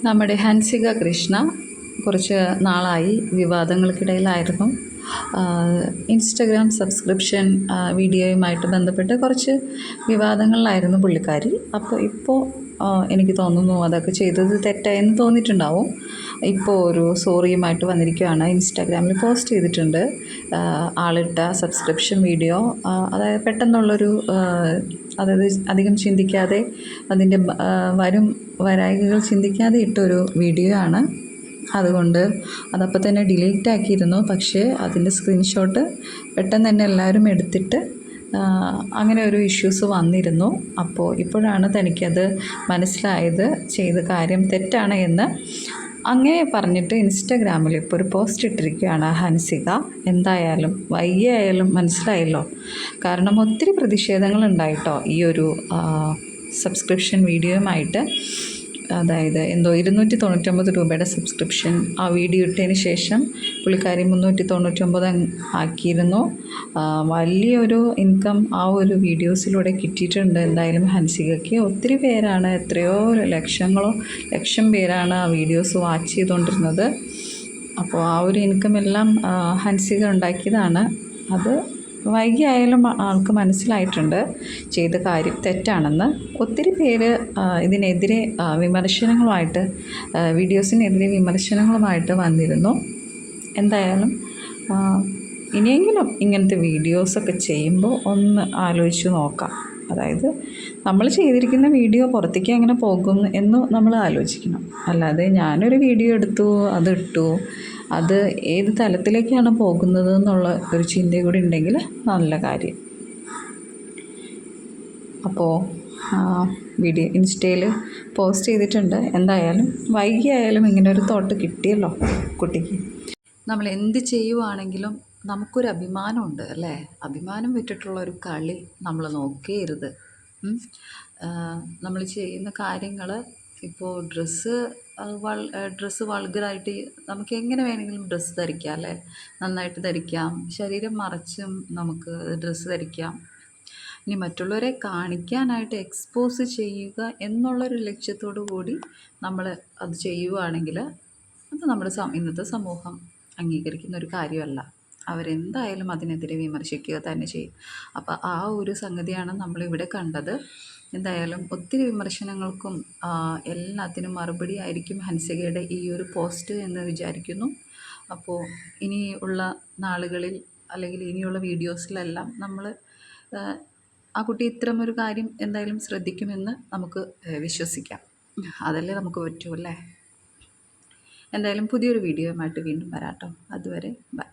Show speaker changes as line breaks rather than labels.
നമ്മുടെ ഹൻസിക കൃഷ്ണ കുറച്ച് നാളായി വിവാദങ്ങൾക്കിടയിലായിരുന്നു. ഇൻസ്റ്റഗ്രാം സബ്സ്ക്രിപ്ഷൻ വീഡിയോയുമായിട്ട് ബന്ധപ്പെട്ട് കുറച്ച് വിവാദങ്ങളിലായിരുന്നു പുള്ളിക്കാരി. അപ്പോൾ ഇപ്പോൾ എനിക്ക് തോന്നുന്നു അതൊക്കെ ചെയ്തത് തെറ്റായെന്ന് തോന്നിയിട്ടുണ്ടാവും. ഇപ്പോൾ ഒരു സോറിയുമായിട്ട് വന്നിരിക്കുകയാണ്. ഇൻസ്റ്റാഗ്രാമിൽ പോസ്റ്റ് ചെയ്തിട്ടുണ്ട്. ആളിട്ട സബ്സ്ക്രിപ്ഷൻ വീഡിയോ, അതായത് പെട്ടെന്നുള്ളൊരു അതായത് അധികം ചിന്തിക്കാതെ അതിൻ്റെ വരായികകൾ ചിന്തിക്കാതെ ഇട്ടൊരു വീഡിയോ ആണ്. അതുകൊണ്ട് അതപ്പോൾ തന്നെ ഡിലീറ്റ് ആക്കിയിരുന്നു. പക്ഷേ അതിൻ്റെ സ്ക്രീൻഷോട്ട് പെട്ടെന്ന് തന്നെ എല്ലാവരും എടുത്തിട്ട് അങ്ങനെ ഒരു ഇഷ്യൂസ് വന്നിരുന്നു. അപ്പോൾ ഇപ്പോഴാണ് തനിക്കത് മനസ്സിലായത്, ചെയ്ത കാര്യം തെറ്റാണ് എന്ന്. അങ്ങനെ പറഞ്ഞിട്ട് ഇൻസ്റ്റഗ്രാമിൽ ഇപ്പോൾ ഒരു പോസ്റ്റ് ഇട്ടിരിക്കുകയാണ് ഹൻസിക. എന്തായാലും വയ്യായാലും മനസ്സിലായല്ലോ. കാരണം ഒത്തിരി പ്രതിഷേധങ്ങളുണ്ടായിട്ടോ ഈ ഒരു സബ്സ്ക്രിപ്ഷൻ വീഡിയോയുമായിട്ട്. അതായത് എന്തോ 299 രൂപയുടെ സബ്സ്ക്രിപ്ഷൻ ആ വീഡിയോ ഇട്ടതിന് ശേഷം പുള്ളിക്കാരി 399 ആക്കിയിരുന്നു. വലിയൊരു ഇൻകം ആ ഒരു വീഡിയോസിലൂടെ കിട്ടിയിട്ടുണ്ട് എന്തായാലും ഹൻസികയ്ക്ക്. ഒത്തിരി പേരാണ്, എത്രയോ ലക്ഷം പേരാണ് ആ വീഡിയോസ് വാച്ച് ചെയ്തുകൊണ്ടിരുന്നത്. അപ്പോൾ ആ ഒരു ഇൻകം എല്ലാം ഹൻസിക ഉണ്ടാക്കിയതാണ്. അത് വൈകിയായാലും ആൾക്ക് മനസ്സിലായിട്ടുണ്ട് ചെയ്ത കാര്യം തെറ്റാണെന്ന്. ഒത്തിരി പേര് ഇതിനെതിരെ വിമർശനങ്ങളുമായിട്ട്, വീഡിയോസിനെതിരെ വിമർശനങ്ങളുമായിട്ട് വന്നിരുന്നു. എന്തായാലും ഇനിയെങ്കിലും ഇങ്ങനത്തെ വീഡിയോസൊക്കെ ചെയ്യുമ്പോൾ ഒന്ന് ആലോചിച്ച് നോക്കാം. അതായത് നമ്മൾ ചെയ്തിരിക്കുന്ന വീഡിയോ പുറത്തേക്ക് എങ്ങനെ പോകും എന്ന് നമ്മൾ ആലോചിക്കണം. അല്ലാതെ ഞാനൊരു വീഡിയോ എടുത്തു, അതിട്ടു, അത് ഏത് തലത്തിലേക്കാണ് പോകുന്നത് എന്നുള്ള ഒരു ചിന്ത കൂടി ഉണ്ടെങ്കിൽ നല്ല കാര്യം. അപ്പോൾ വീഡിയോ ഇൻസ്റ്റയിൽ പോസ്റ്റ് ചെയ്തിട്ടുണ്ട്. എന്തായാലും വൈകിയായാലും ഇങ്ങനെ ഒരു തോട്ട് കിട്ടിയല്ലോ കുട്ടിക്ക്. നമ്മൾ എന്ത് ചെയ്യുവാണെങ്കിലും നമുക്കൊരു അഭിമാനമുണ്ട് അല്ലേ? അഭിമാനം വിട്ടിട്ടുള്ളൊരു കളി നമ്മൾ നോക്കേരുത്. നമ്മൾ ചെയ്യുന്ന കാര്യങ്ങൾ, ഇപ്പോൾ ഡ്രസ്സ് വൾഗറായിട്ട് നമുക്ക് എങ്ങനെ വേണമെങ്കിലും ഡ്രസ്സ് ധരിക്കാം അല്ലേ? നന്നായിട്ട് ധരിക്കാം, ശരീരം മറച്ചും നമുക്ക് ഡ്രസ്സ് ധരിക്കാം. ഇനി മറ്റുള്ളവരെ കാണിക്കാനായിട്ട് എക്സ്പോസ് ചെയ്യുക എന്നുള്ളൊരു ലക്ഷ്യത്തോടു കൂടി നമ്മൾ അത് ചെയ്യുകയാണെങ്കിൽ അത് നമ്മുടെ ഇന്നത്തെ സമൂഹം അംഗീകരിക്കുന്ന ഒരു കാര്യമല്ല. അവരെന്തായാലും അതിനെതിരെ വിമർശിക്കുക തന്നെ ചെയ്യും. അപ്പോൾ ആ ഒരു സംഗതിയാണ് നമ്മളിവിടെ കണ്ടത്. എന്തായാലും ഒത്തിരി വിമർശനങ്ങൾക്കും എല്ലാത്തിനും മറുപടി ആയിരിക്കും ഹൻസികയുടെ ഈ ഒരു പോസ്റ്റ് എന്ന് വിചാരിക്കുന്നു. അപ്പോൾ ഇനിയുള്ള നാളുകളിൽ അല്ലെങ്കിൽ ഇനിയുള്ള വീഡിയോസിലെല്ലാം നമ്മൾ ആ കുട്ടി ഇത്തരമൊരു കാര്യം എന്തായാലും ശ്രദ്ധിക്കുമെന്ന് നമുക്ക് വിശ്വസിക്കാം. അതല്ലേ നമുക്ക് പറ്റൂ അല്ലേ? എന്തായാലും പുതിയൊരു വീഡിയോയുമായിട്ട് വീണ്ടും വരാം കേട്ടോ. അതുവരെ ബൈ.